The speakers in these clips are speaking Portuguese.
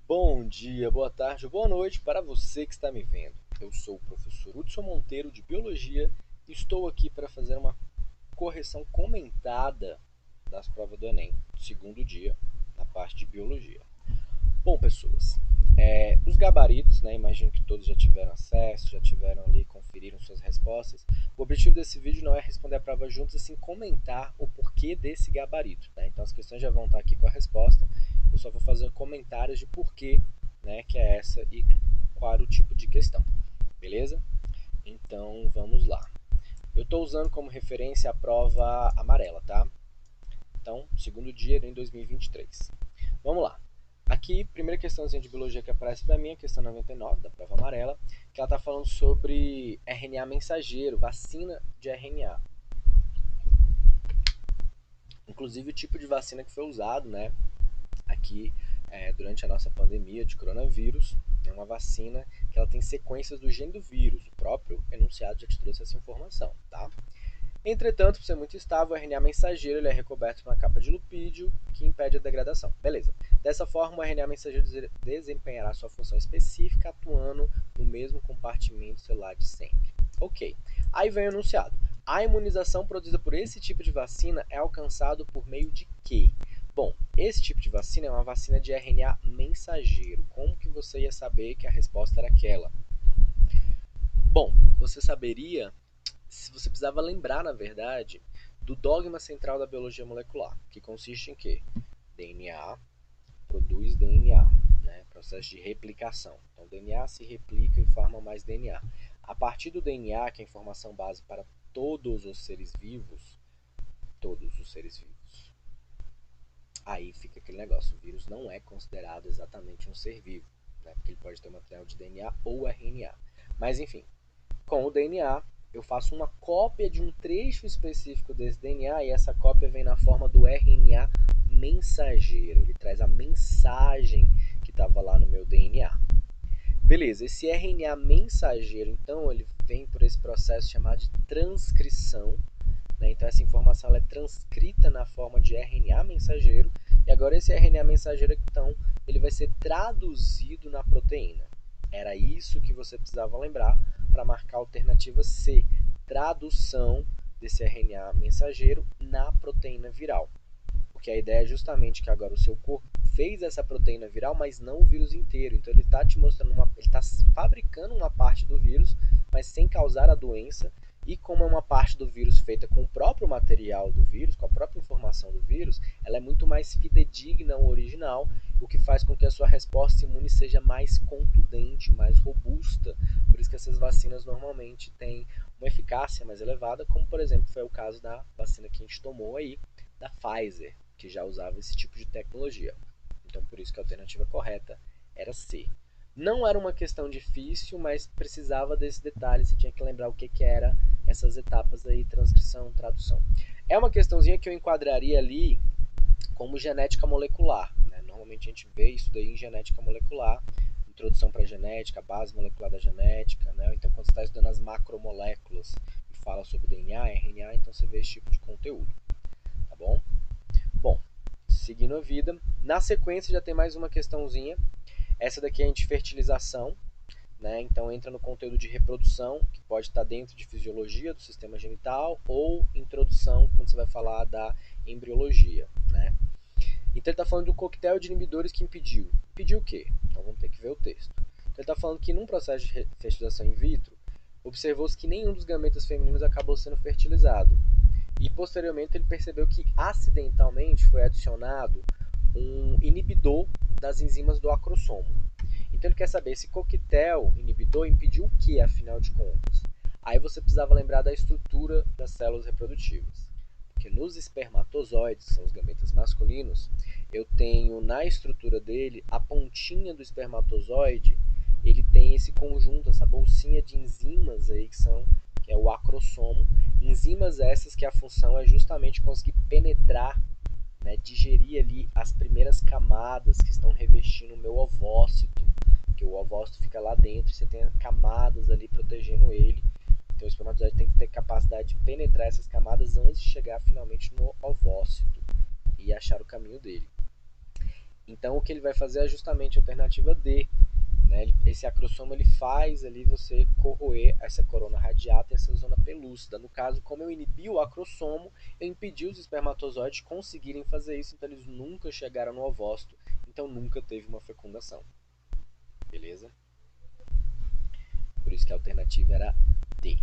Bom dia, boa tarde ou boa noite para você que está me vendo. Eu sou o professor Hudson Monteiro de Biologia e estou aqui para fazer uma correção comentada das provas do Enem, segundo dia, na parte de Biologia. Bom, pessoas, os gabaritos, né, imagino que todos já tiveram acesso, já tiveram ali, conferiram suas respostas. O objetivo desse vídeo não é responder a prova juntos, e sim comentar o porquê desse gabarito. Né? Então as questões já vão estar aqui com a resposta, eu só vou fazer comentários de porquê, né, que é essa e qual era o tipo de questão. Beleza? Então vamos lá. Eu estou usando como referência a prova amarela, tá? Então, segundo dia em 2023. Vamos lá. Aqui, primeira questãozinha de biologia que aparece para mim, a questão 99 da prova amarela, que ela está falando sobre RNA mensageiro, vacina de RNA. Inclusive o tipo de vacina que foi usado, né, aqui durante a nossa pandemia de coronavírus, é uma vacina que ela tem sequências do gene do vírus. O próprio enunciado já te trouxe essa informação, tá? Entretanto, por ser muito estável, o RNA mensageiro ele é recoberto por uma capa de lipídio que impede a degradação. Beleza. Dessa forma, o RNA mensageiro desempenhará sua função específica atuando no mesmo compartimento celular de sempre. Ok. Aí vem o enunciado. A imunização produzida por esse tipo de vacina é alcançado por meio de quê? Bom, esse tipo de vacina é uma vacina de RNA mensageiro. Como que você ia saber que a resposta era aquela? Bom, você saberia se você precisava lembrar, na verdade, do dogma central da biologia molecular, que consiste em quê? DNA produz DNA, né? Processo de replicação. Então, o DNA se replica e forma mais DNA. A partir do DNA, que é a informação base para todos os seres vivos, aí fica aquele negócio, o vírus não é considerado exatamente um ser vivo, né? Porque ele pode ter material de DNA ou RNA. Mas, enfim, com o DNA, eu faço uma cópia de um trecho específico desse DNA e essa cópia vem na forma do RNA mensageiro. Ele traz a mensagem que estava lá no meu DNA. Beleza, esse RNA mensageiro, então, ele vem por esse processo chamado de transcrição. Né? Então, essa informação ela é transcrita na forma de RNA mensageiro. E agora esse RNA mensageiro, então, ele vai ser traduzido na proteína. Era isso que você precisava lembrar para marcar a alternativa C, tradução desse RNA mensageiro na proteína viral. Porque a ideia é justamente que agora o seu corpo fez essa proteína viral, mas não o vírus inteiro. Então ele está te mostrando, ele está fabricando uma parte do vírus, mas sem causar a doença. E como é uma parte do vírus feita com o próprio material do vírus, com a própria informação do vírus, ela é muito mais fidedigna ao original, o que faz com que a sua resposta imune seja mais contundente, mais robusta. Por isso que essas vacinas normalmente têm uma eficácia mais elevada, como por exemplo foi o caso da vacina que a gente tomou aí, da Pfizer, que já usava esse tipo de tecnologia. Então, por isso que a alternativa correta era C. Não era uma questão difícil, mas precisava desse detalhe, você tinha que lembrar o que era essas etapas aí, transcrição, tradução. É uma questãozinha que eu enquadraria ali como genética molecular. Né? Normalmente a gente vê isso daí em genética molecular, introdução para a genética, base molecular da genética. Né? Então, quando você está estudando as macromoléculas e fala sobre DNA, RNA, então você vê esse tipo de conteúdo. Tá bom? Bom, seguindo a vida, na sequência já tem mais uma questãozinha. Essa daqui é de fertilização, né? Então entra no conteúdo de reprodução, que pode estar dentro de fisiologia do sistema genital, ou introdução, quando você vai falar da embriologia. Né? Então ele está falando do coquetel de inibidores que impediu. Impediu o quê? Então vamos ter que ver o texto. Então ele está falando que num processo de fertilização in vitro, observou-se que nenhum dos gametas femininos acabou sendo fertilizado. E posteriormente ele percebeu que acidentalmente foi adicionado um inibidor das enzimas do acrossomo. Então ele quer saber se coquetel inibidor impediu o que, afinal de contas? Aí você precisava lembrar da estrutura das células reprodutivas. Porque nos espermatozoides, que são os gametas masculinos, eu tenho na estrutura dele a pontinha do espermatozoide, ele tem esse conjunto, essa bolsinha de enzimas aí que é o acrossomo. Enzimas essas que a função é justamente conseguir penetrar, né, digerir ali as primeiras camadas que estão revestindo o meu ovócito, que o ovócito fica lá dentro e você tem camadas ali protegendo ele. Então o espermatozoide tem que ter capacidade de penetrar essas camadas antes de chegar finalmente no ovócito e achar o caminho dele. Então o que ele vai fazer é justamente a alternativa D, né? Esse acrosoma ele faz ali você corroer essa corona radiata e essa zona pelúcida. No caso, como eu inibi o acrossomo, eu impedi os espermatozoides conseguirem fazer isso, então eles nunca chegaram no ovócito, então nunca teve uma fecundação. Beleza? Por isso que a alternativa era D.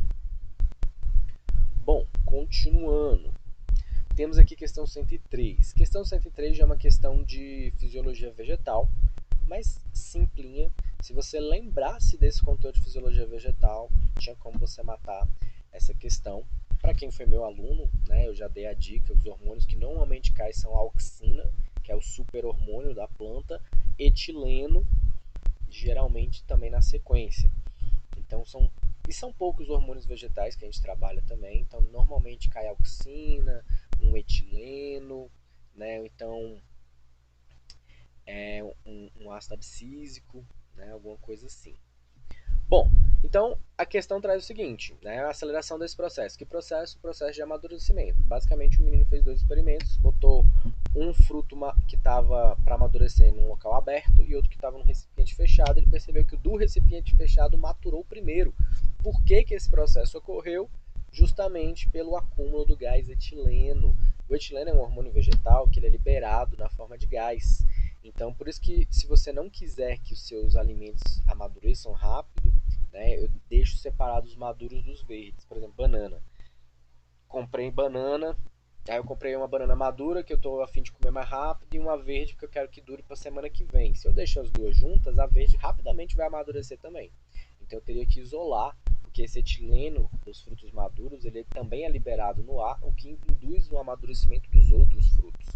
Bom, continuando. Temos aqui questão 103. Questão 103 já é uma questão de fisiologia vegetal, mais simplinha. Se você lembrasse desse conteúdo de fisiologia vegetal, tinha como você matar essa questão. Para quem foi meu aluno, né, eu já dei a dica, os hormônios que normalmente caem são a auxina, que é o super-hormônio da planta, etileno, geralmente também na sequência. Então são poucos hormônios vegetais que a gente trabalha também. Então normalmente cai auxina, um etileno, né? Então um ácido abscísico, né? Alguma coisa assim. Bom, então a questão traz o seguinte, né? A aceleração desse processo. Que processo? O processo de amadurecimento. Basicamente o menino fez 2 experimentos, botou um fruto que estava para amadurecer num local aberto e outro que estava num recipiente fechado. Ele percebeu que o do recipiente fechado maturou primeiro. Por que, que esse processo ocorreu? Justamente pelo acúmulo do gás etileno. O etileno é um hormônio vegetal que ele é liberado na forma de gás. Então, por isso que se você não quiser que os seus alimentos amadureçam rápido, né, eu deixo separados os maduros dos verdes. Por exemplo, banana. Comprei banana, aí eu comprei uma banana madura que eu estou a fim de comer mais rápido e uma verde que eu quero que dure para a semana que vem. Se eu deixar as duas juntas, a verde rapidamente vai amadurecer também. Então eu teria que isolar, porque esse etileno dos frutos maduros, ele também é liberado no ar, o que induz o amadurecimento dos outros frutos.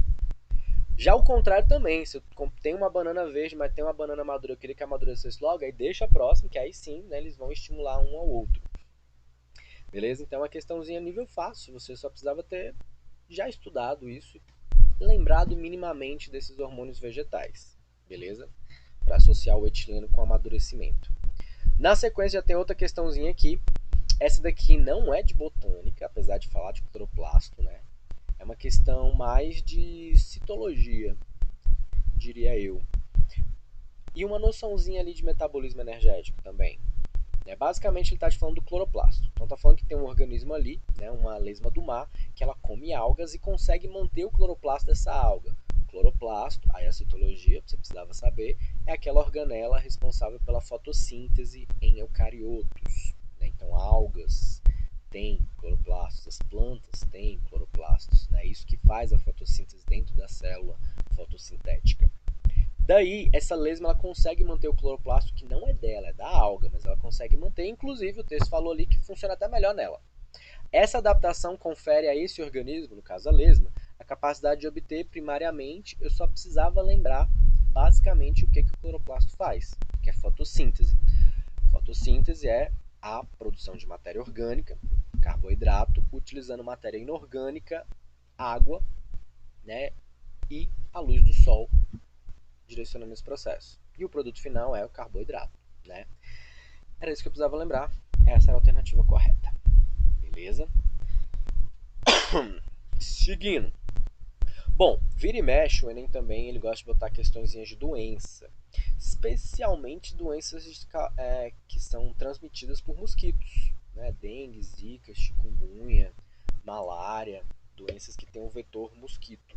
Já o contrário também, se eu tenho uma banana verde, mas tem uma banana madura, eu queria que amadurecesse logo, aí deixa a próxima, que aí sim, né, eles vão estimular um ao outro. Beleza? Então é uma questãozinha nível fácil, você só precisava ter já estudado isso, lembrado minimamente desses hormônios vegetais. Beleza? Para associar o etileno com o amadurecimento. Na sequência já tem outra questãozinha aqui. Essa daqui não é de botânica, apesar de falar de cloroplasto, né? É uma questão mais de citologia, diria eu. E uma noçãozinha ali de metabolismo energético também. Basicamente ele está te falando do cloroplasto. Então está falando que tem um organismo ali, né, uma lesma do mar, que ela come algas e consegue manter o cloroplasto dessa alga. O cloroplasto, aí a citologia, você precisava saber, é aquela organela responsável pela fotossíntese em eucariotos. Né? Então algas têm cloroplastos, as plantas têm cloroplastos. É isso que faz a fotossíntese dentro da célula fotossintética. Daí, essa lesma ela consegue manter o cloroplasto que não é dela, é da alga, mas ela consegue manter. Inclusive, o texto falou ali que funciona até melhor nela. Essa adaptação confere a esse organismo, no caso a lesma, a capacidade de obter primariamente, eu só precisava lembrar basicamente o que o cloroplasto faz, que é fotossíntese. Fotossíntese é a produção de matéria orgânica, carboidrato, utilizando matéria inorgânica, água, né, e a luz do sol direcionando esse processo. E o produto final é o carboidrato, né? Era isso que eu precisava lembrar. Essa era a alternativa correta. Beleza? Seguindo. Bom, vira e mexe, o Enem também ele gosta de botar questõezinhas de doença. Especialmente doenças que são transmitidas por mosquitos. Né? Dengue, zika, chikungunya, malária. Doenças que têm um vetor mosquito.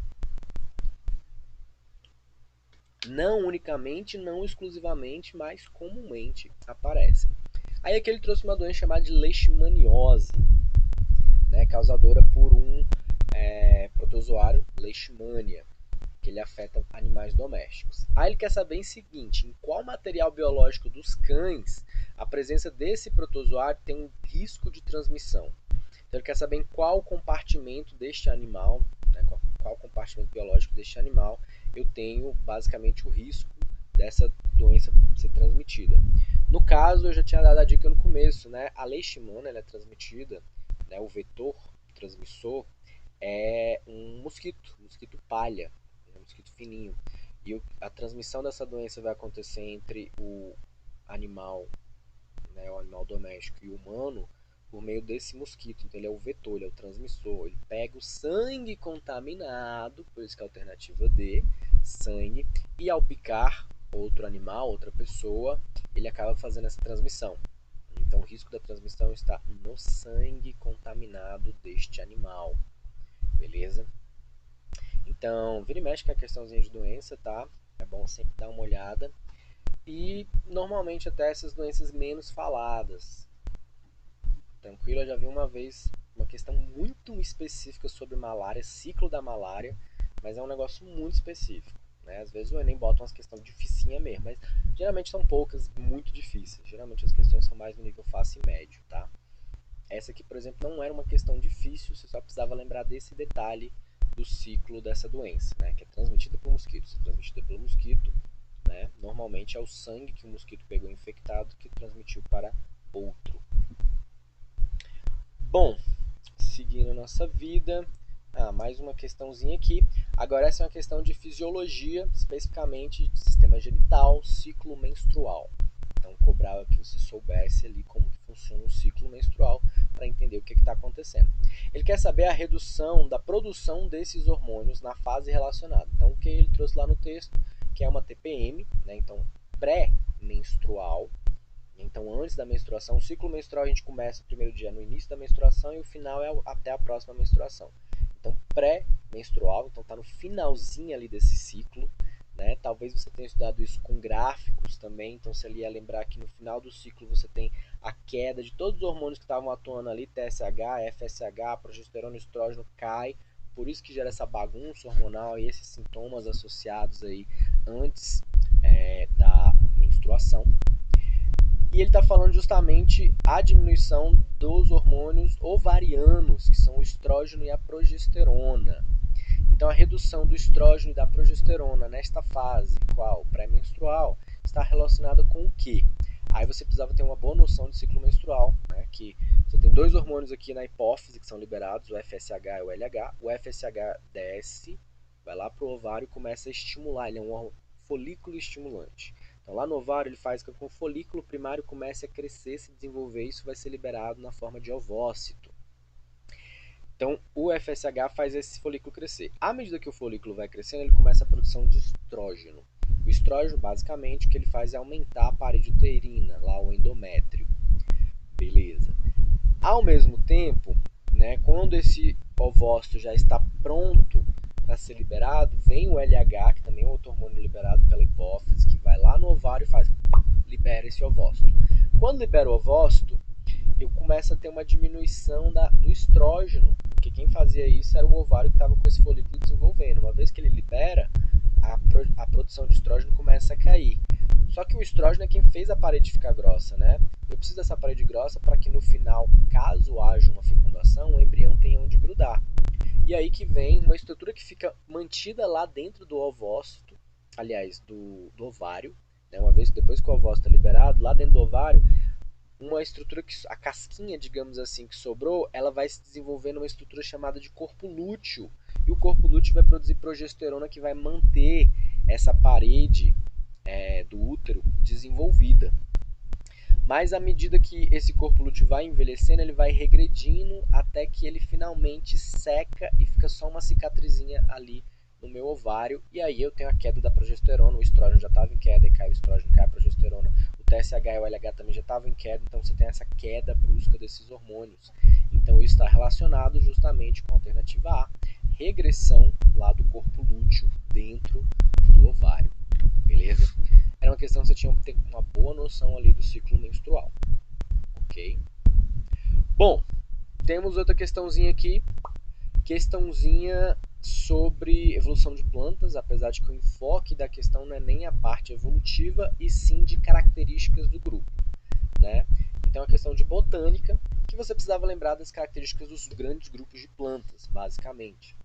Não unicamente, não exclusivamente, mas comumente aparecem. Aí aqui ele trouxe uma doença chamada de leishmaniose, né, causadora por um protozoário leishmania, que ele afeta animais domésticos. Aí ele quer saber o seguinte, em qual material biológico dos cães a presença desse protozoário tem um risco de transmissão. Então ele quer saber em qual compartimento deste animal, né, qual compartimento biológico deste animal eu tenho basicamente o risco dessa doença ser transmitida. No caso, eu já tinha dado a dica no começo, né? A leishmania ela é transmitida, né? O vetor transmissor é um mosquito palha, um mosquito fininho. E a transmissão dessa doença vai acontecer entre o animal, né, o animal doméstico e o humano por meio desse mosquito. Então ele é o vetor, ele é o transmissor. Ele pega o sangue contaminado, por isso que é a alternativa D, sangue, e ao picar outro animal, outra pessoa, ele acaba fazendo essa transmissão. Então o risco da transmissão está no sangue contaminado deste animal, beleza? Então, vira e mexe com a questãozinha de doença, tá? É bom sempre dar uma olhada. E normalmente até essas doenças menos faladas. Tranquilo, eu já vi uma vez uma questão muito específica sobre malária, ciclo da malária, mas é um negócio muito específico. Né? Às vezes o Enem bota umas questões dificinhas mesmo, mas geralmente são poucas, muito difíceis. Geralmente as questões são mais no nível fácil e médio, tá? Essa aqui, por exemplo, não era uma questão difícil, você só precisava lembrar desse detalhe do ciclo dessa doença, né? Que é transmitida por mosquito. Se é transmitida pelo mosquito, né? Normalmente é o sangue que o mosquito pegou infectado que transmitiu para outro. Bom, seguindo a nossa vida, mais uma questãozinha aqui. Agora essa é uma questão de fisiologia, especificamente de sistema genital, ciclo menstrual. Então cobrava que você soubesse ali como que funciona o ciclo menstrual para entender o que está acontecendo. Ele quer saber a redução da produção desses hormônios na fase relacionada. Então o que ele trouxe lá no texto, que é uma TPM, né? Então pré-menstrual. Então antes da menstruação, o ciclo menstrual a gente começa o primeiro dia no início da menstruação e o final é até a próxima menstruação. Então pré-menstrual, então está no finalzinho ali desse ciclo. Né? Talvez você tenha estudado isso com gráficos também, então você ia lembrar que no final do ciclo você tem a queda de todos os hormônios que estavam atuando ali, TSH, FSH, progesterona, estrógeno cai, por isso que gera essa bagunça hormonal e esses sintomas associados aí antes da menstruação. E ele está falando justamente a diminuição dos hormônios ovarianos, que são o estrógeno e a progesterona. Então, a redução do estrógeno e da progesterona nesta fase, qual? Pré-menstrual, está relacionada com o quê? Aí você precisava ter uma boa noção de ciclo menstrual, né? Que você tem dois hormônios aqui na hipófise que são liberados, o FSH e o LH. O FSH desce, vai lá para o ovário e começa a estimular, ele é um folículo estimulante. Então, lá no ovário ele faz com que o folículo primário comece a crescer, se desenvolver, e isso vai ser liberado na forma de ovócito. Então, o FSH faz esse folículo crescer. À medida que o folículo vai crescendo, ele começa a produção de estrógeno. O estrógeno, basicamente, o que ele faz é aumentar a parede uterina, lá o endométrio. Beleza. Ao mesmo tempo, né, quando esse ovócito já está pronto para ser liberado, vem o LH, que também é outro hormônio liberado pela hipófise, que vai lá no ovário e faz, libera esse ovócito. Quando libera o ovócito, eu começo a ter uma diminuição do estrógeno, porque quem fazia isso era o ovário que estava com esse folículo desenvolvendo. Uma vez que ele libera, a produção de estrógeno começa a cair. Só que o estrógeno é quem fez a parede ficar grossa, né? Eu preciso dessa parede grossa para que no final, caso haja uma fecundação, o embrião tenha onde grudar. E aí que vem uma estrutura que fica mantida lá dentro do ovócito, aliás, do ovário, né? Uma vez depois que o ovócito é liberado, lá dentro do ovário, uma estrutura que a casquinha, digamos assim, que sobrou, ela vai se desenvolver numa estrutura chamada de corpo lúteo. E o corpo lúteo vai produzir progesterona que vai manter essa parede do útero desenvolvida. Mas à medida que esse corpo lúteo vai envelhecendo, ele vai regredindo até que ele finalmente seca e fica só uma cicatrizinha ali no meu ovário. E aí eu tenho a queda da progesterona, o estrógeno já estava em queda, e cai o estrógeno, cai a progesterona. O TSH e o LH também já estavam em queda, então você tem essa queda brusca desses hormônios. Então isso está relacionado justamente com a alternativa A, regressão lá do corpo lúteo dentro do ovário. Beleza? Era uma questão que você tinha que ter uma boa noção ali do ciclo menstrual. Ok? Bom, temos outra questãozinha aqui. Questãozinha sobre evolução de plantas, apesar de que o enfoque da questão não é nem a parte evolutiva, e sim de características do grupo. Né? Então é uma questão de botânica, que você precisava lembrar das características dos grandes grupos de plantas, basicamente.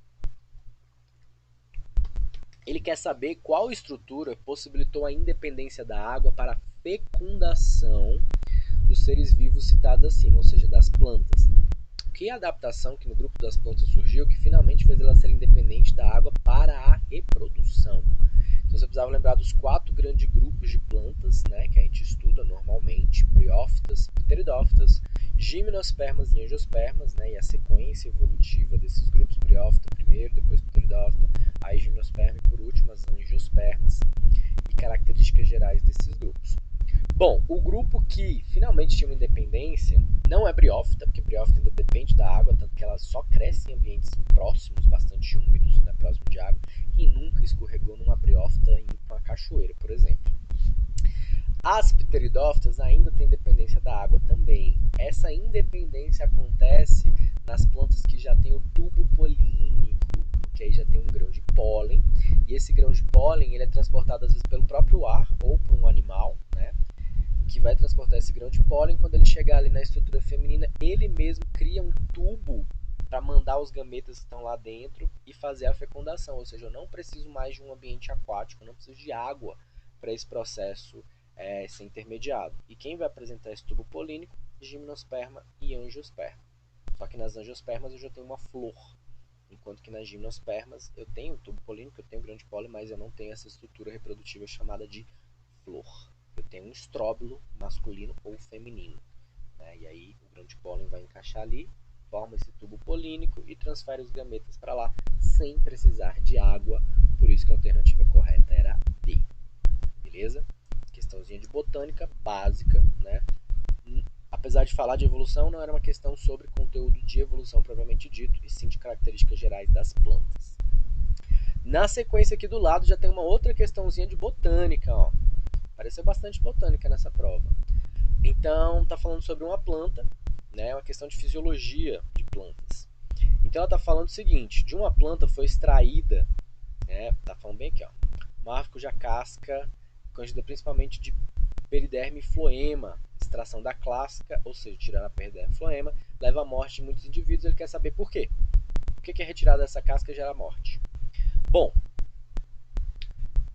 Ele quer saber qual estrutura possibilitou a independência da água para a fecundação dos seres vivos citados acima, ou seja, das plantas. Que adaptação que no grupo das plantas surgiu que finalmente fez ela ser independente da água para a reprodução. Então você precisava lembrar dos 4 grandes grupos de plantas, né, que a gente estuda normalmente: Bryophytas, Pteridófitas, Gimnospermas e Angiospermas, né, e a sequência evolutiva desses grupos: Bryophyta primeiro, depois Pteridófita, aí Gimnosperma e por último as Angiospermas, e características gerais desses grupos. Bom, o grupo que finalmente tinha uma independência não é Bryophyta, porque Bryophyta ainda depende da água, tanto que ela só cresce em ambientes próximos, bastante úmidos, né, próximo de água. Quem nunca escorregou numa Bryophyta indo para uma cachoeira, por exemplo? As pteridófitas ainda têm dependência da água também. Essa independência acontece nas plantas que já têm o tubo polínico, porque aí já tem um grão de pólen, e esse grão de pólen ele é transportado às vezes pelo próprio ar ou por um animal, né, que vai transportar esse grão de pólen. Quando ele chegar ali na estrutura feminina, ele mesmo cria um tubo para mandar os gametas que estão lá dentro e fazer a fecundação. Ou seja, eu não preciso mais de um ambiente aquático, eu não preciso de água para esse processo ser intermediado. E quem vai apresentar esse tubo polínico? Gimnosperma e angiosperma. Só que nas angiospermas eu já tenho uma flor, enquanto que nas gimnospermas eu tenho tubo polínico, eu tenho grão de pólen, mas eu não tenho essa estrutura reprodutiva chamada de flor. Eu tenho um estróbilo masculino ou feminino, né? E aí o grão de pólen vai encaixar ali, forma esse tubo polínico e transfere os gametas para lá sem precisar de água. Por isso que a alternativa correta era D. Beleza? Questãozinha de botânica básica, né? Apesar de falar de evolução, não era uma questão sobre conteúdo de evolução propriamente dito, e sim de características gerais das plantas. Na sequência aqui do lado já tem uma outra questãozinha de botânica, ó. Apareceu bastante botânica nessa prova. Então, tá falando sobre uma planta, né? Uma questão de fisiologia de plantas. Então, ela tá falando o seguinte: de uma planta foi extraída, né? Tá falando bem aqui, ó. Uma árvore cuja casca constituída principalmente de periderme e floema. Extração da clássica, ou seja, tirando a periderme e floema, leva à morte de muitos indivíduos. Ele quer saber por quê. Por que a retirada dessa casca gera morte? Bom,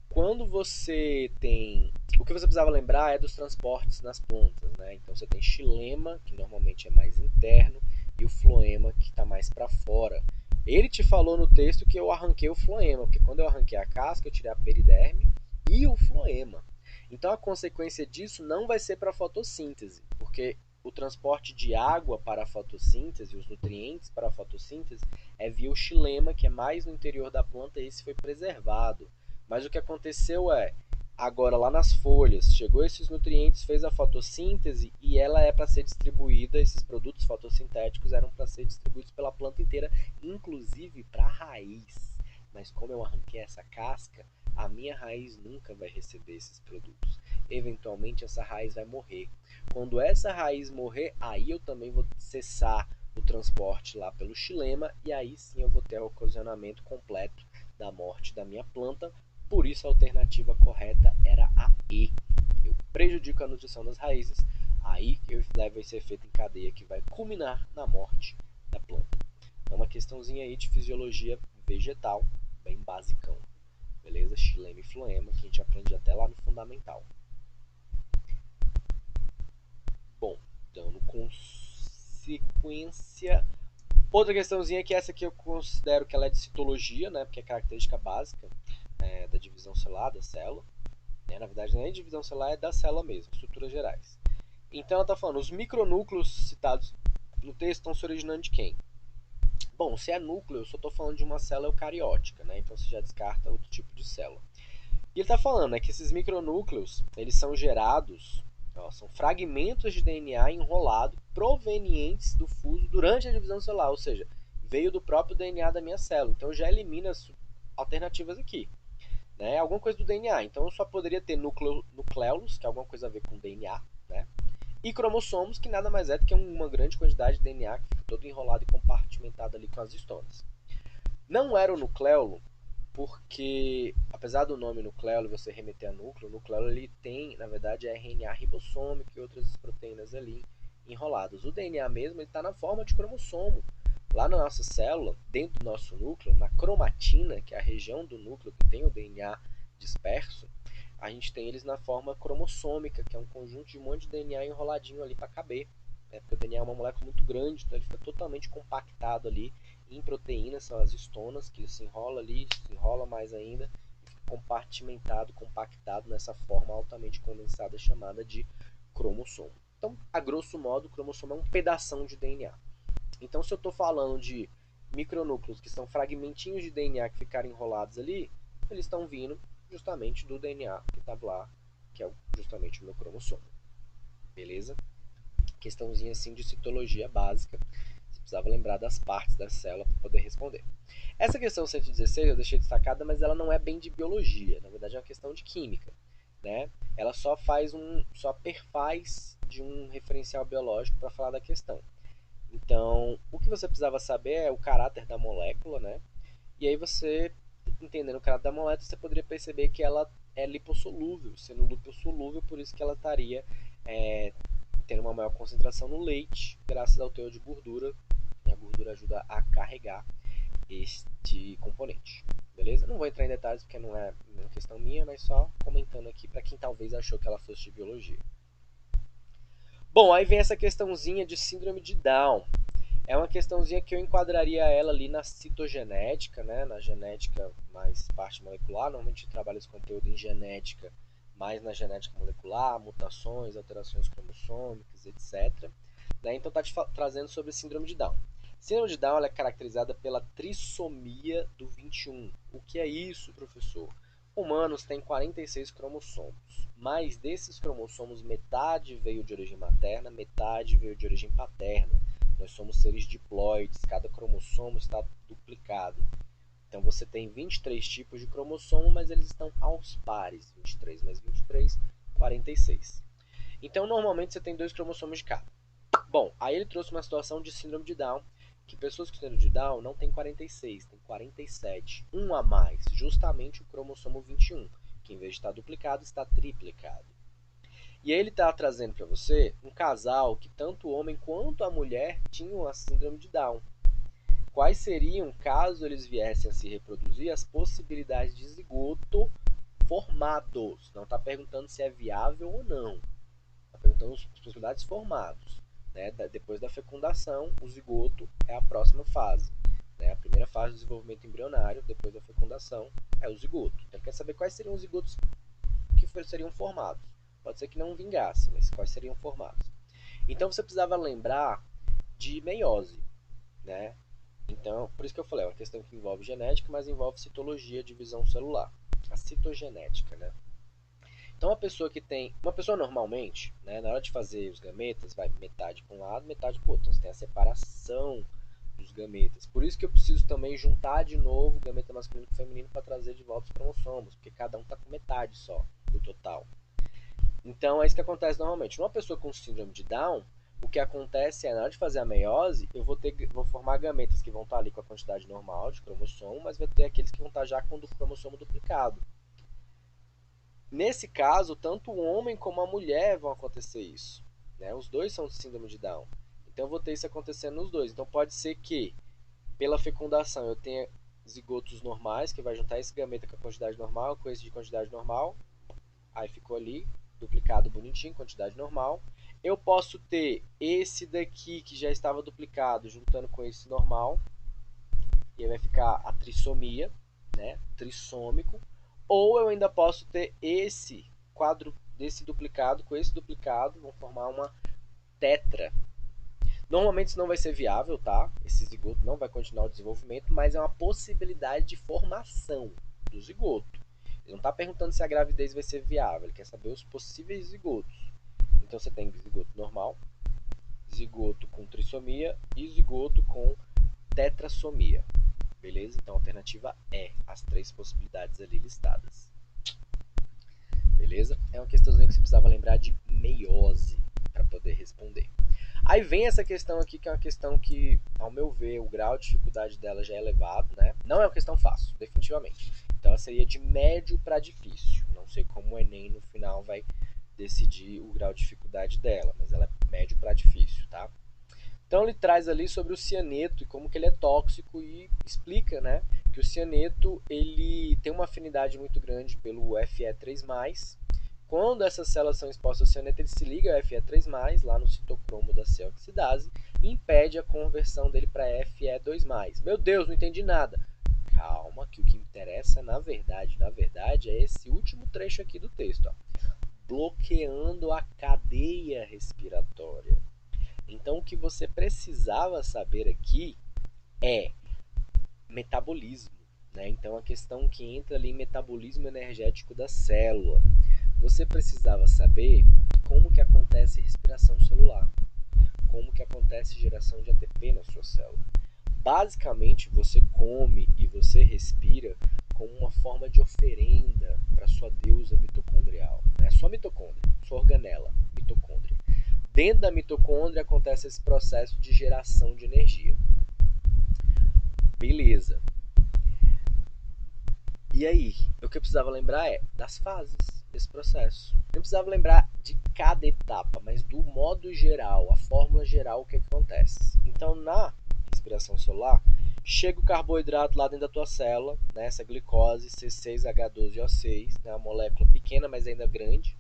quando você tem... O que você precisava lembrar é dos transportes nas plantas, né? Então você tem xilema, que normalmente é mais interno, e o floema, que está mais para fora. Ele te falou no texto que eu arranquei o floema, porque quando eu arranquei a casca, eu tirei a periderme e o floema. Então a consequência disso não vai ser para a fotossíntese, porque o transporte de água para a fotossíntese, os nutrientes para a fotossíntese, é via o xilema, que é mais no interior da planta, e esse foi preservado. Mas o que aconteceu é, agora lá nas folhas, chegou esses nutrientes, fez a fotossíntese e ela é para ser distribuída, esses produtos fotossintéticos eram para ser distribuídos pela planta inteira, inclusive para a raiz. Mas como eu arranquei essa casca, a minha raiz nunca vai receber esses produtos. Eventualmente essa raiz vai morrer. Quando essa raiz morrer, aí eu também vou cessar o transporte lá pelo xilema e aí sim eu vou ter o ocasionamento completo da morte da minha planta. Por isso a alternativa correta era a E. Eu prejudico a nutrição das raízes, aí eu levo esse efeito em cadeia que vai culminar na morte da planta. É uma questãozinha aí de fisiologia vegetal, bem basicão. Beleza? Xilema e floema, que a gente aprende até lá no fundamental. Bom, dando consequência. Outra questãozinha que essa aqui eu considero que ela é de citologia, né? Porque é característica básica da divisão celular da célula. Na verdade, não é divisão celular, é da célula mesmo, estruturas gerais. Então ela está falando, os micronúcleos citados no texto estão se originando de quem? Bom, se é núcleo, eu só estou falando de uma célula eucariótica, né? Então você já descarta outro tipo de célula. E ele está falando que esses micronúcleos, eles são gerados, são fragmentos de DNA enrolado provenientes do fuso durante a divisão celular, ou seja, veio do próprio DNA da minha célula. Então já elimina as alternativas aqui. Né? Alguma coisa do DNA. Então eu só poderia ter nucleolos, que é alguma coisa a ver com DNA, né? E cromossomos, que nada mais é do que uma grande quantidade de DNA que fica todo enrolado e compartimentado ali com as histonas. Não era o nucleolo, porque apesar do nome nucleolo você remeter a núcleo, o nucleolo ele tem, na verdade, RNA ribossômico e outras proteínas ali enroladas. O DNA mesmo está na forma de cromossomo. Lá na nossa célula, dentro do nosso núcleo, na cromatina, que é a região do núcleo que tem o DNA disperso, a gente tem eles na forma cromossômica, que é um conjunto de um monte de DNA enroladinho ali para caber. Né? Porque o DNA é uma molécula muito grande, então ele fica totalmente compactado ali em proteínas, são as histonas, que ele se enrola ali, se enrola mais ainda, compartimentado, compactado nessa forma altamente condensada chamada de cromossomo. Então, a grosso modo, o cromossomo é um pedação de DNA. Então, se eu estou falando de micronúcleos que são fragmentinhos de DNA que ficaram enrolados ali, eles estão vindo justamente do DNA que estava lá, que é justamente o meu cromossomo. Beleza? Questãozinha assim de citologia básica. Você precisava lembrar das partes da célula para poder responder. Essa questão 116 eu deixei destacada, mas ela não é bem de biologia. Na verdade é uma questão de química. Né? Ela só perfaz de um referencial biológico para falar da questão. Então, o que você precisava saber é o caráter da molécula, né? E aí você, entendendo o caráter da molécula, você poderia perceber que ela é lipossolúvel, sendo lipossolúvel, por isso que ela estaria tendo uma maior concentração no leite, graças ao teor de gordura, e a gordura ajuda a carregar este componente. Beleza? Não vou entrar em detalhes porque não é uma questão minha, mas só comentando aqui para quem talvez achou que ela fosse de biologia. Bom, aí vem essa questãozinha de síndrome de Down. É uma questãozinha que eu enquadraria ela ali na citogenética, né? Na genética mais parte molecular. Normalmente trabalha esse conteúdo em genética, mais na genética molecular, mutações, alterações cromossômicas, etc. Né? Então está te trazendo sobre síndrome de Down. Síndrome de Down ela é caracterizada pela trissomia do 21. O que é isso, professor? Humanos têm 46 cromossomos, mas desses cromossomos metade veio de origem materna, metade veio de origem paterna. Nós somos seres diploides, cada cromossomo está duplicado. Então você tem 23 tipos de cromossomo, mas eles estão aos pares. 23 mais 23, 46. Então normalmente você tem 2 cromossomos de cada. Bom, aí ele trouxe uma situação de síndrome de Down, que pessoas com síndrome de Down não tem 46, tem 47. Um a mais, justamente o cromossomo 21, que em vez de estar duplicado, está triplicado. E aí ele está trazendo para você um casal que tanto o homem quanto a mulher tinham a síndrome de Down. Quais seriam, caso eles viessem a se reproduzir, as possibilidades de zigoto formados? Não está perguntando se é viável ou não. Está perguntando as possibilidades formados. Né? Depois da fecundação, o zigoto é a próxima fase. Né? A primeira fase do desenvolvimento embrionário, depois da fecundação, é o zigoto. Então ele quer saber quais seriam os zigotos que seriam formados. Pode ser que não vingasse, mas quais seriam formados. Então você precisava lembrar de meiose, né? Então, por isso que eu falei, é uma questão que envolve genética, mas envolve citologia, divisão celular, a citogenética, né? Então, uma pessoa normalmente, né, na hora de fazer os gametas, vai metade para um lado, metade para o outro. Então, você tem a separação dos gametas. Por isso que eu preciso também juntar de novo o gameta masculino com o feminino para trazer de volta os cromossomos, porque cada um está com metade só do total. Então é isso que acontece normalmente. Numa pessoa com síndrome de Down, o que acontece é, na hora de fazer a meiose, vou formar gametas que vão estar ali com a quantidade normal de cromossomo, mas vai ter aqueles que vão estar já com o cromossomo duplicado. Nesse caso, tanto o homem como a mulher vão acontecer isso. Né? Os dois são de síndrome de Down. Então eu vou ter isso acontecendo nos dois. Então pode ser que, pela fecundação, eu tenha zigotos normais, que vai juntar esse gameta com a quantidade normal, com esse de quantidade normal. Aí ficou ali, duplicado bonitinho, quantidade normal. Eu posso ter esse daqui que já estava duplicado juntando com esse normal. E aí vai ficar a trissomia, né? Trissômico. Ou eu ainda posso ter esse quadro desse duplicado com esse duplicado, vão formar uma tetra. Normalmente isso não vai ser viável, tá? Esse zigoto não vai continuar o desenvolvimento, mas é uma possibilidade de formação do zigoto. Ele não está perguntando se a gravidez vai ser viável, ele quer saber os possíveis zigotos. Então você tem zigoto normal, zigoto com trissomia e zigoto com tetrassomia. Beleza? Então a alternativa é as 3 possibilidades ali listadas. Beleza? É uma questãozinha que você precisava lembrar de meiose para poder responder. Aí vem essa questão aqui, que é uma questão que, ao meu ver, o grau de dificuldade dela já é elevado, né? Não é uma questão fácil, definitivamente. Então ela seria de médio para difícil. Não sei como o Enem no final vai decidir o grau de dificuldade dela, mas ela é médio para difícil, tá? Então ele traz ali sobre o cianeto e como que ele é tóxico e explica, né, que o cianeto ele tem uma afinidade muito grande pelo Fe3+. Quando essas células são expostas ao cianeto, ele se liga ao Fe3+, lá no citocromo da C-oxidase, e impede a conversão dele para Fe2+. Meu Deus, não entendi nada. calma, que o que interessa na verdade, é esse último trecho aqui do texto, ó. Bloqueando a cadeia respiratória. Então, o que você precisava saber aqui é metabolismo, né? Então, a questão que entra ali em metabolismo energético da célula. Você precisava saber como que acontece respiração celular, como que acontece geração de ATP na sua célula. Basicamente, você come e você respira como uma forma de oferenda para sua deusa mitocondrial, né? Sua mitocôndria, sua organela, mitocôndria. Dentro da mitocôndria acontece esse processo de geração de energia. Beleza. E aí, o que eu precisava lembrar é das fases desse processo. Não precisava lembrar de cada etapa, mas do modo geral, a fórmula geral, o que acontece. Então, na respiração celular, chega o carboidrato lá dentro da tua célula, né? Essa glicose C6H12O6, né? Uma molécula pequena, mas ainda grande,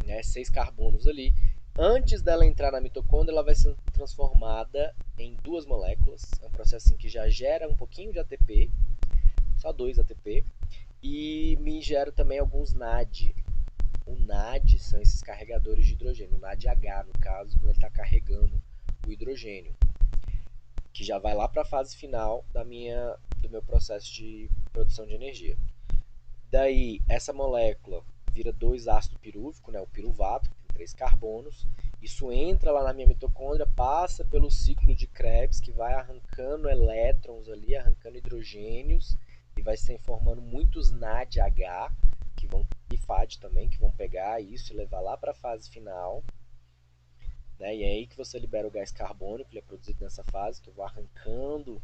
né? 6 carbonos ali. Antes dela entrar na mitocôndria, ela vai ser transformada em 2 moléculas. É um processo que já gera um pouquinho de ATP, só 2 ATP, e me gera também alguns NAD. O NAD são esses carregadores de hidrogênio, o NADH no caso, quando ele está carregando o hidrogênio, que já vai lá para a fase final do meu processo de produção de energia. Daí, essa molécula vira 2 ácido pirúvico, né, o piruvato, que tem 3 carbonos. Isso entra lá na minha mitocôndria, passa pelo ciclo de Krebs, que vai arrancando elétrons ali, arrancando hidrogênios, e vai se formando muitos NADH, que vão, e FAD também, que vão pegar isso e levar lá para a fase final. Né? E é aí que você libera o gás carbônico, ele é produzido nessa fase, que eu vou arrancando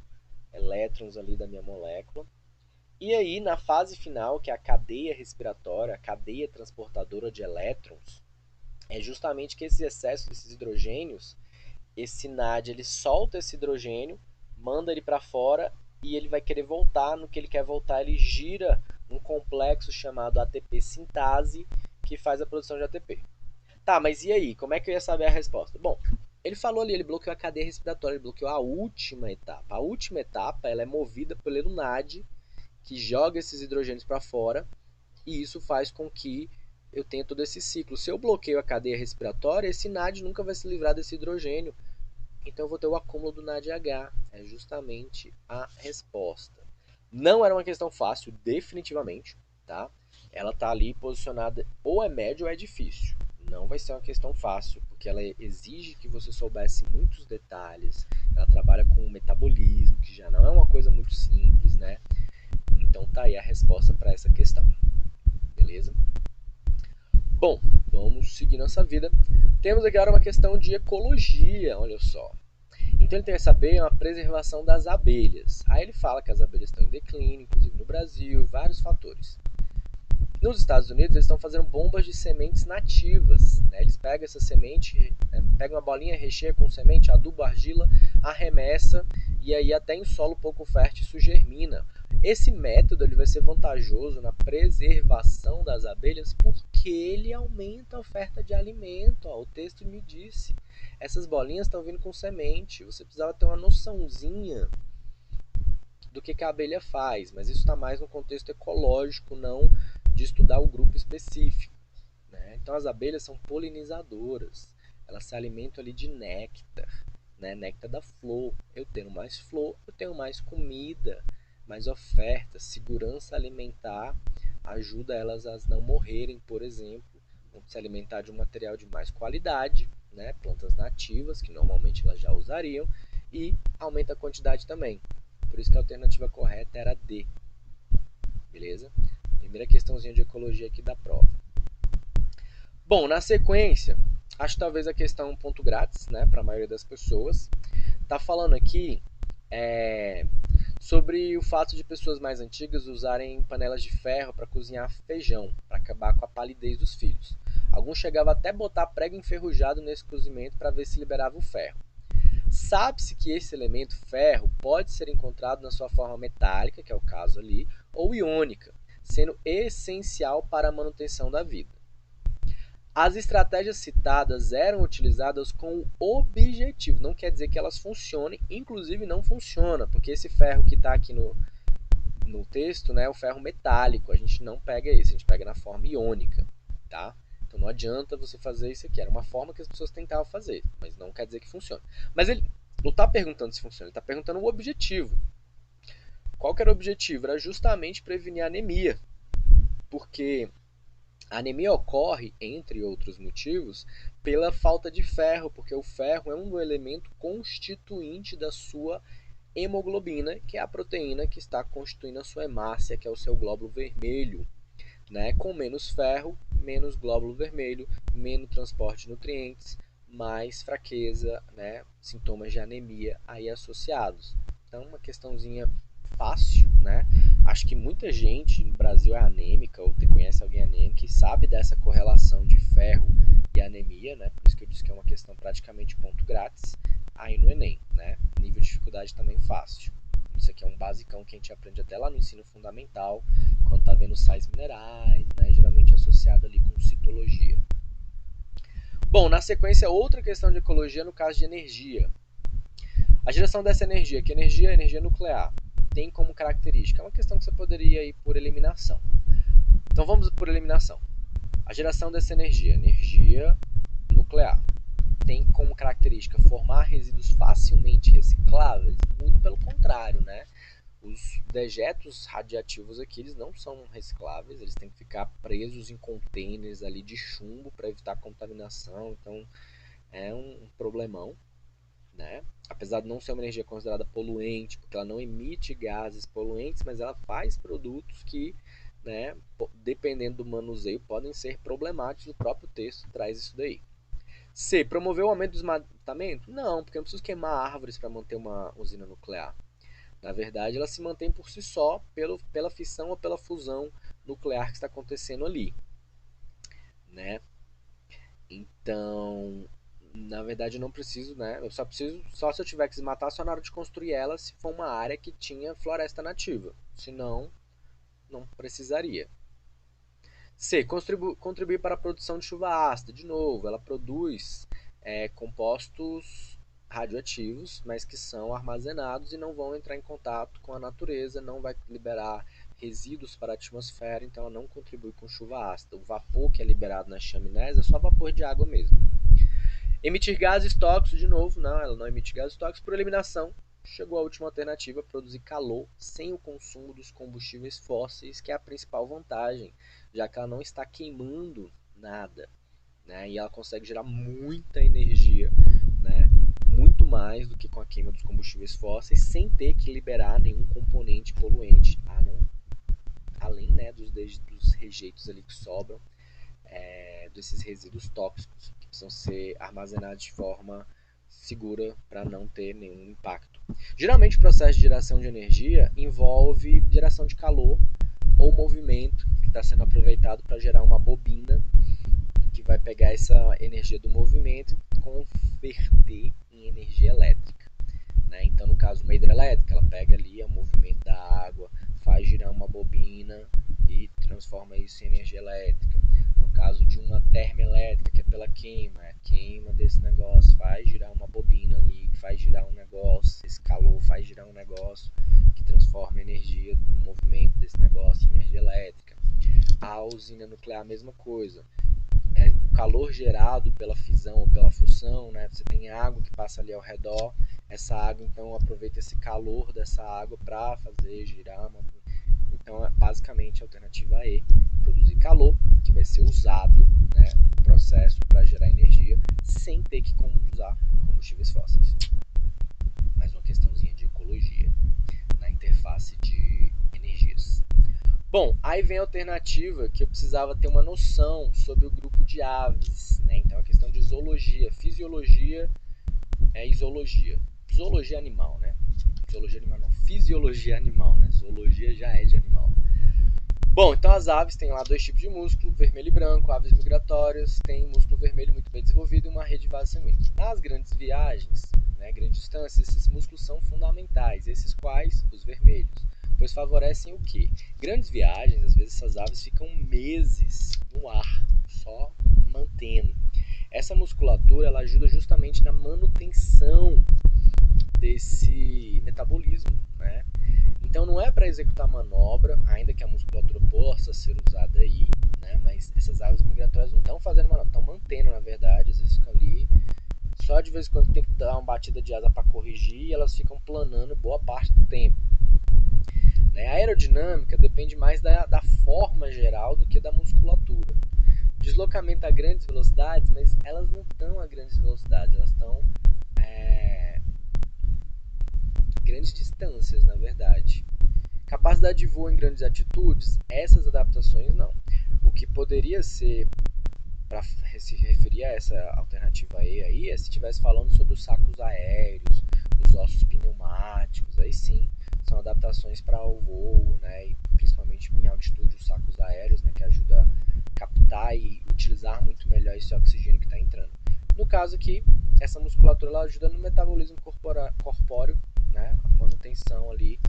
elétrons ali da minha molécula. E aí, na fase final, que é a cadeia respiratória, a cadeia transportadora de elétrons, é justamente que esse excesso desses hidrogênios, esse NAD, ele solta esse hidrogênio, manda ele para fora e ele vai querer voltar. No que ele quer voltar, ele gira um complexo chamado ATP sintase, que faz a produção de ATP. Tá, mas e aí? Como é que eu ia saber a resposta? Bom, ele falou ali, ele bloqueou a cadeia respiratória, ele bloqueou a última etapa. A última etapa, ela é movida pelo NAD, que joga esses hidrogênios para fora, e isso faz com que eu tenha todo esse ciclo. Se eu bloqueio a cadeia respiratória, esse NAD nunca vai se livrar desse hidrogênio. Então eu vou ter o acúmulo do NADH. É justamente a resposta. Não era uma questão fácil, definitivamente, tá? Ela está ali posicionada, ou é médio ou é difícil. Não vai ser uma questão fácil, porque ela exige que você soubesse muitos detalhes. Ela trabalha com o metabolismo, que já não é uma coisa muito simples, né? Então tá aí a resposta para essa questão. Beleza? Bom, vamos seguir nossa vida. Temos agora uma questão de ecologia, olha só. Então ele tem que saber a preservação das abelhas. Aí ele fala que as abelhas estão em declínio, inclusive no Brasil, vários fatores. Nos Estados Unidos, eles estão fazendo bombas de sementes nativas. Né? Eles pegam essa semente, pegam uma bolinha, recheia com semente, adubo, argila, arremessa, e aí até em solo pouco fértil isso germina. Esse método ele vai ser vantajoso na preservação das abelhas porque ele aumenta a oferta de alimento. Ó, o texto me disse. Essas bolinhas estão vindo com semente. Você precisava ter uma noçãozinha do que a abelha faz, mas isso está mais no contexto ecológico, não de estudar o grupo específico. Né? Então as abelhas são polinizadoras, elas se alimentam ali de néctar, né? Néctar da flor. Eu tendo mais flor, eu tenho mais comida, mais oferta, segurança alimentar ajuda elas a não morrerem, por exemplo, vão se alimentar de um material de mais qualidade, né? Plantas nativas que normalmente elas já usariam, e aumenta a quantidade também. Por isso que a alternativa correta era D. Beleza? Primeira questãozinha de ecologia aqui da prova. Bom, na sequência, acho que talvez a questão um ponto grátis, né, para a maioria das pessoas. Tá falando aqui sobre o fato de pessoas mais antigas usarem panelas de ferro para cozinhar feijão, para acabar com a palidez dos filhos. Alguns chegavam até a botar prego enferrujado nesse cozimento para ver se liberava o ferro. Sabe-se que esse elemento ferro pode ser encontrado na sua forma metálica, que é o caso ali, ou iônica, sendo essencial para a manutenção da vida. As estratégias citadas eram utilizadas com o objetivo, não quer dizer que elas funcionem, inclusive não funciona, porque esse ferro que está aqui no texto, né, o ferro metálico. A gente não pega isso, a gente pega na forma iônica, tá? Então não adianta você fazer isso aqui. Era uma forma que as pessoas tentavam fazer, mas não quer dizer que funcione. Mas ele não está perguntando se funciona, ele está perguntando o objetivo. Qual que era o objetivo? Era justamente prevenir a anemia, porque a anemia ocorre, entre outros motivos, pela falta de ferro, porque o ferro é um elemento constituinte da sua hemoglobina, que é a proteína que está constituindo a sua hemácia, que é o seu glóbulo vermelho. Né? Com menos ferro, menos glóbulo vermelho, menos transporte de nutrientes, mais fraqueza, né? Sintomas de anemia aí associados. Então, uma questãozinha fácil, né? Acho que muita gente no Brasil é anêmica ou conhece alguém anêmico e sabe dessa correlação de ferro e anemia, né? Por isso que eu disse que é uma questão praticamente ponto grátis aí no Enem, né? Nível de dificuldade também fácil. Isso aqui é um basicão que a gente aprende até lá no ensino fundamental, quando está vendo sais minerais, né? Geralmente associado ali com citologia. Bom, na sequência, outra questão de ecologia no caso de energia. A geração dessa energia, que energia é energia nuclear, tem como característica, é uma questão que você poderia ir por eliminação. Então vamos por eliminação. A geração dessa energia, energia nuclear, tem como característica formar resíduos facilmente recicláveis? Muito pelo contrário, né? Os dejetos radiativos aqui, eles não são recicláveis, eles têm que ficar presos em containers ali de chumbo para evitar contaminação, então é um problemão, né? Apesar de não ser uma energia considerada poluente, porque ela não emite gases poluentes, mas ela faz produtos que, né, dependendo do manuseio, podem ser problemáticos. O próprio texto traz isso daí. C. Promover o aumento do desmatamento? Não, porque eu não preciso queimar árvores para manter uma usina nuclear. Na verdade, ela se mantém por si só pela fissão ou pela fusão nuclear que está acontecendo ali, né? Então, na verdade, eu não preciso, né? Eu só preciso, só se eu tiver que desmatar, só na hora de construir ela, se for uma área que tinha floresta nativa. Senão, não precisaria. C. Contribuir para a produção de chuva ácida. De novo, ela produz compostos radioativos, mas que são armazenados e não vão entrar em contato com a natureza, não vai liberar resíduos para a atmosfera, então ela não contribui com chuva ácida. O vapor que é liberado nas chaminés é só vapor de água mesmo. Emitir gases tóxicos, de novo, não, ela não emite gases tóxicos por eliminação. Chegou a última alternativa, produzir calor sem o consumo dos combustíveis fósseis, que é a principal vantagem, já que ela não está queimando nada, né? E ela consegue gerar muita energia, né? Muito mais do que com a queima dos combustíveis fósseis, sem ter que liberar nenhum componente poluente, além, né, dos rejeitos ali que sobram, desses resíduos tóxicos que precisam ser armazenados de forma segura para não ter nenhum impacto. Geralmente o processo de geração de energia envolve geração de calor ou movimento que está sendo aproveitado para gerar uma bobina que vai pegar essa energia do movimento e converter em energia elétrica, né? Então, no caso, uma hidrelétrica, ela pega ali o movimento da água, faz girar uma bobina e transforma isso em energia elétrica. No caso de uma termoelétrica, que é pela queima, a queima desse negócio faz girar uma bobina ali, faz girar um negócio, esse calor faz girar um negócio que transforma a energia do movimento desse negócio em energia elétrica. A usina nuclear, a mesma coisa. O calor gerado pela fisão ou pela fusão, né? Você tem água que passa ali ao redor, essa água então aproveita esse calor dessa água para fazer girar uma... Então, basicamente, a alternativa E, produzir calor, que vai ser usado, né, no processo para gerar energia, sem ter que usar combustíveis fósseis. Mais uma questãozinha de ecologia na interface de energias. Bom, aí vem a alternativa que eu precisava ter uma noção sobre o grupo de aves, né? Então, a questão de zoologia, fisiologia é isologia. Zoologia animal, né? Zoologia animal não, fisiologia animal, né? Zoologia já é de animal. Bom, então as aves têm lá dois tipos de músculo, vermelho e branco, aves migratórias, tem músculo vermelho muito bem desenvolvido e uma rede de vasos sanguíneos. Nas grandes viagens, né, grandes distâncias, esses músculos são fundamentais, esses quais? Os vermelhos, pois favorecem o quê? Grandes viagens, às vezes essas aves ficam meses no ar, só mantendo. Essa musculatura, ela ajuda justamente na manutenção desse metabolismo, né? Então não é para executar manobra, ainda que a musculatura possa ser usada aí, né? Mas essas aves migratórias não estão fazendo manobra, estão mantendo, na verdade, às vezes ficam ali. Só de vez em quando tem que dar uma batida de asa para corrigir e elas ficam planando boa parte do tempo. Né? A aerodinâmica depende mais da forma geral do que da musculatura. Deslocamento a grandes velocidades, mas elas não estão a grandes velocidades, elas estão grandes distâncias, na verdade. Capacidade de voo em grandes altitudes, essas adaptações não. O que poderia ser, para se referir a essa alternativa E aí, é se estivesse falando sobre os sacos aéreos, os ossos pneumáticos, aí sim, são adaptações para o voo, né, e principalmente em altitude, os sacos aéreos, né, que ajuda a captar e utilizar muito melhor esse oxigênio que está entrando. No caso aqui, essa musculatura ela ajuda no metabolismo corpóreo, né, a manutenção ali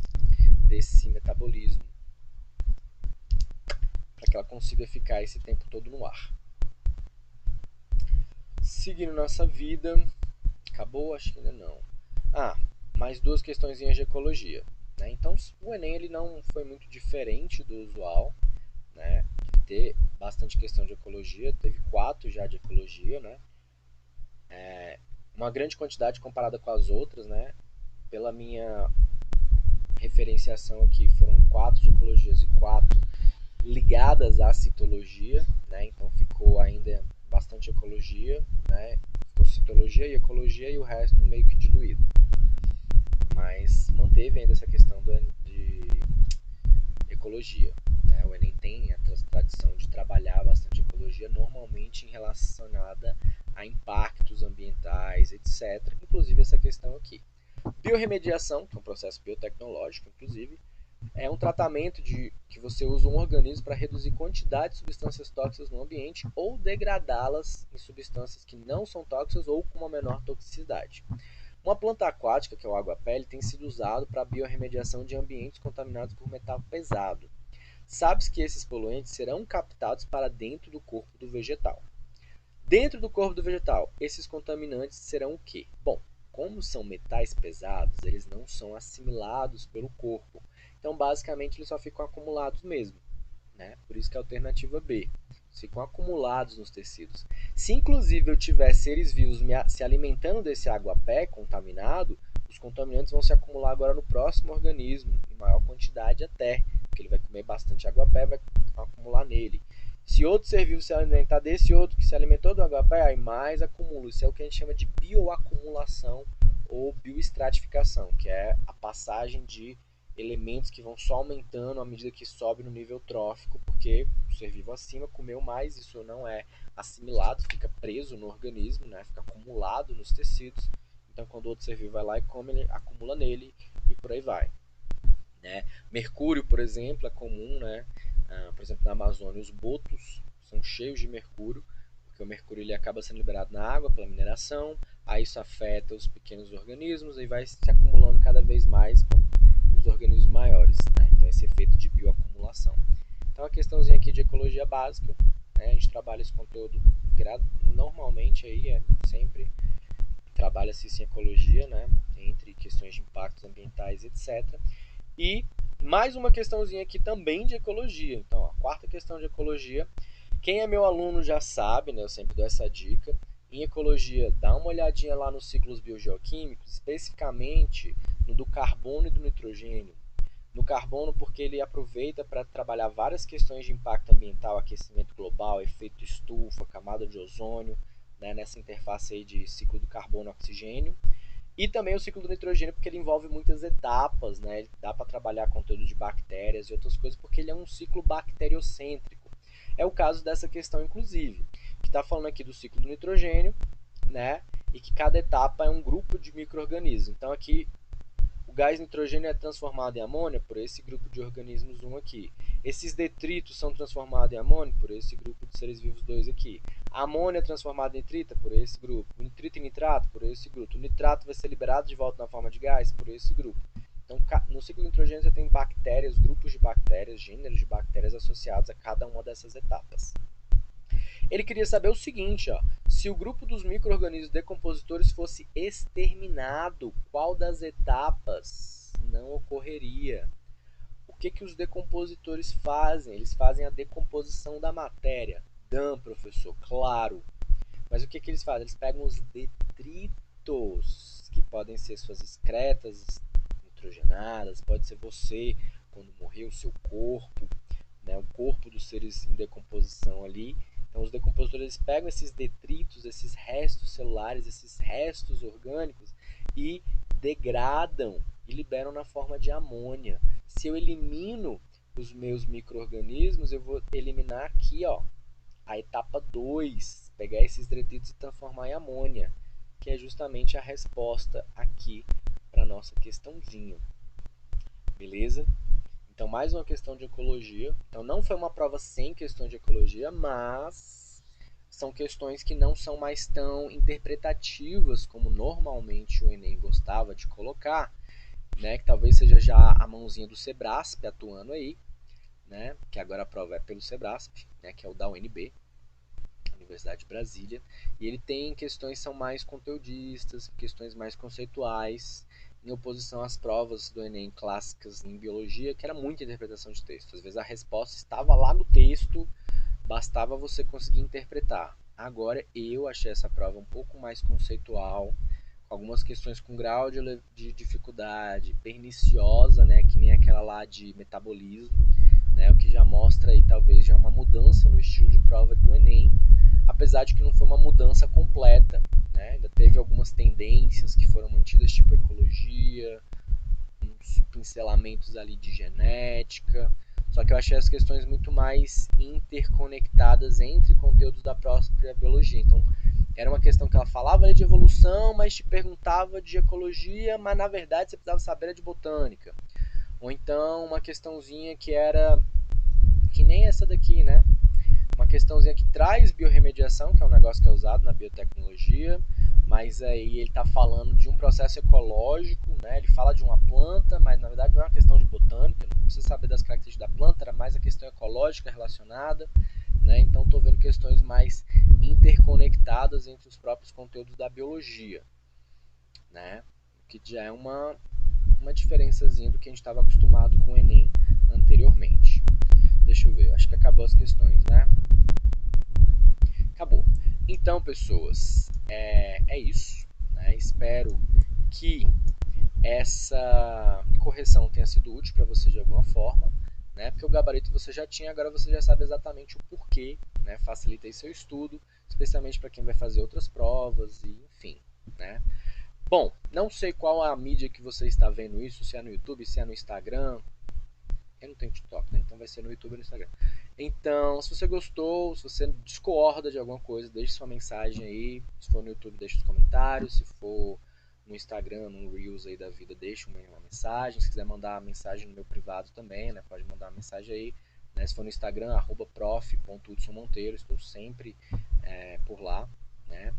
desse metabolismo, para que ela consiga ficar esse tempo todo no ar. Seguindo nossa vida, acabou? Acho que ainda não. Mais duas questõezinhas de ecologia. Né? Então, o Enem ele não foi muito diferente do usual. Né? Ter bastante questão de ecologia, teve 4 já de ecologia. Né? Uma grande quantidade comparada com as outras. Né? Pela minha referenciação aqui, foram 4 de ecologias e 4 ligadas à citologia. Né? Então, ficou ainda bastante ecologia, né? Ficou citologia e ecologia e o resto meio que diluído. Mas manteve ainda essa questão de ecologia. Né? O Enem tem a tradição de trabalhar bastante ecologia, normalmente relacionada a impactos ambientais, etc. Inclusive essa questão aqui. Biorremediação, que é um processo biotecnológico, inclusive, é um tratamento que você usa um organismo para reduzir quantidade de substâncias tóxicas no ambiente ou degradá-las em substâncias que não são tóxicas ou com uma menor toxicidade. Uma planta aquática, que é o aguapé, tem sido usado para a biorremediação de ambientes contaminados por metal pesado. Sabe-se que esses poluentes serão captados para dentro do corpo do vegetal. Dentro do corpo do vegetal, esses contaminantes serão o quê? Bom, como são metais pesados, eles não são assimilados pelo corpo. Então, basicamente, eles só ficam acumulados mesmo. Né? Por isso que é a alternativa B. Ficam acumulados nos tecidos. Se, inclusive, eu tiver seres vivos se alimentando desse aguapé contaminado, os contaminantes vão se acumular agora no próximo organismo, em maior quantidade até, porque ele vai comer bastante aguapé e vai acumular nele. Se outro ser vivo se alimentar desse outro que se alimentou do aguapé, aí mais acumula. Isso é o que a gente chama de bioacumulação ou bioestratificação, que é a passagem de elementos que vão só aumentando à medida que sobe no nível trófico, porque o ser vivo acima comeu mais, isso não é assimilado, fica preso no organismo, né? Fica acumulado nos tecidos. Então, quando outro ser vivo vai lá e come, ele acumula nele e por aí vai. Né? Mercúrio, por exemplo, é comum, né? Por exemplo, na Amazônia, os botos são cheios de mercúrio, porque o mercúrio ele acaba sendo liberado na água pela mineração, aí isso afeta os pequenos organismos e vai se acumulando cada vez mais com os organismos maiores. Né? Então, esse efeito de bioacumulação. Então, a questãozinha aqui de ecologia básica, né? A gente trabalha esse conteúdo normalmente aí, sempre trabalha-se em ecologia, né? Entre questões de impactos ambientais, etc. E mais uma questãozinha aqui também de ecologia. Então, a quarta questão de ecologia. Quem é meu aluno já sabe, né? Eu sempre dou essa dica. Em ecologia, dá uma olhadinha lá nos ciclos biogeoquímicos, especificamente no do carbono e do nitrogênio. No carbono, porque ele aproveita para trabalhar várias questões de impacto ambiental, aquecimento global, efeito estufa, camada de ozônio, né? Nessa interface aí de ciclo do carbono-oxigênio. E também o ciclo do nitrogênio, porque ele envolve muitas etapas, né? Dá para trabalhar conteúdo de bactérias e outras coisas, porque ele é um ciclo bacteriocêntrico. É o caso dessa questão, inclusive, que está falando aqui do ciclo do nitrogênio, né? E que cada etapa é um grupo de micro-organismos. Então, aqui, o gás nitrogênio é transformado em amônia por esse grupo de organismos 1 aqui. Esses detritos são transformados em amônia por esse grupo de seres vivos 2 aqui. A amônia é transformada em nitrita por esse grupo. O nitrito em nitrato por esse grupo. O nitrato vai ser liberado de volta na forma de gás por esse grupo. Então, no ciclo do nitrogênio você tem bactérias, grupos de bactérias, gêneros de bactérias associados a cada uma dessas etapas. Ele queria saber o seguinte, ó, se o grupo dos micro-organismos decompositores fosse exterminado, qual das etapas não ocorreria? que os decompositores fazem? Eles fazem a decomposição da matéria. Professor, claro. Mas o que eles fazem? Eles pegam os detritos, que podem ser suas excretas nitrogenadas, pode ser você quando morreu, o seu corpo, né, o corpo dos seres em decomposição ali. Então os decompositores pegam esses detritos, esses restos celulares, esses restos orgânicos e degradam e liberam na forma de amônia. Se eu elimino os meus micro-organismos, eu vou eliminar aqui, ó, a etapa 2, pegar esses detritos e transformar em amônia, que é justamente a resposta aqui para a nossa questãozinha. Beleza? Então, mais uma questão de ecologia. Então, não foi uma prova sem questão de ecologia, mas são questões que não são mais tão interpretativas como normalmente o Enem gostava de colocar, né? Que talvez seja já a mãozinha do Sebrasp atuando aí, né? Que agora a prova é pelo Sebrasp, né? Que é o da UNB, Universidade de Brasília, e ele tem questões que são mais conteudistas, questões mais conceituais, em oposição às provas do Enem clássicas em biologia, que era muita interpretação de texto. Às vezes a resposta estava lá no texto, bastava você conseguir interpretar. Agora eu achei essa prova um pouco mais conceitual, algumas questões com grau de dificuldade perniciosa, né, que nem aquela lá de metabolismo, né, o que já mostra aí talvez já uma mudança no estilo de prova do Enem, apesar de que não foi uma mudança completa, né, ainda teve algumas tendências que foram mantidas, tipo ecologia, uns pincelamentos ali de genética, só que eu achei as questões muito mais interconectadas entre conteúdos da própria biologia. Então, era uma questão que ela falava de evolução, mas te perguntava de ecologia, mas na verdade você precisava saber de botânica. Ou então uma questãozinha que era que nem essa daqui, né? Uma questãozinha que traz biorremediação, que é um negócio que é usado na biotecnologia, mas aí ele está falando de um processo ecológico, né? Ele fala de uma planta, mas na verdade não é uma questão de botânica, não precisa saber das características da planta, era mais a questão ecológica relacionada, né? Então estou vendo questões mais interconectadas entre os próprios conteúdos da biologia, né? Que já é uma diferençazinha do que a gente estava acostumado com o Enem anteriormente. Deixa eu ver, acho que acabou as questões, né? Acabou. Então, pessoas, é isso, né? Espero que essa correção tenha sido útil para você de alguma forma, né? Porque o gabarito você já tinha, agora você já sabe exatamente o porquê, né? Facilita aí seu estudo, especialmente para quem vai fazer outras provas e enfim, né? Bom, não sei qual a mídia que você está vendo isso, se é no YouTube, se é no Instagram. Eu não tenho TikTok, né? Então vai ser no YouTube e no Instagram. Então, se você gostou, se você discorda de alguma coisa, deixe sua mensagem aí. Se for no YouTube, deixe os comentários. Se for no Instagram, no Reels aí da vida, deixe uma mensagem. Se quiser mandar uma mensagem no meu privado também, né? Pode mandar uma mensagem aí. Né? Se for no Instagram, @prof.hudsonmonteiro. Estou sempre por lá, né?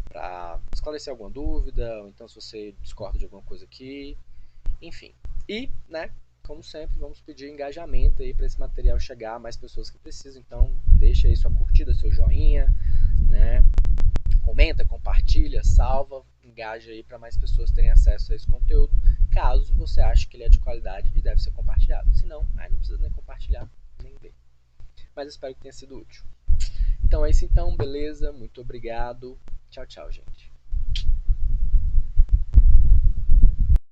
Para esclarecer alguma dúvida, ou então se você discorda de alguma coisa aqui, enfim. E, né, como sempre, vamos pedir engajamento aí para esse material chegar a mais pessoas que precisam. Então, deixa aí sua curtida, seu joinha, né? Comenta, compartilha, salva, engaja aí para mais pessoas terem acesso a esse conteúdo, caso você ache que ele é de qualidade e deve ser compartilhado. Se não, aí não precisa nem compartilhar, nem ver. Mas espero que tenha sido útil. Então é isso então, beleza? Muito obrigado. Tchau, tchau, gente.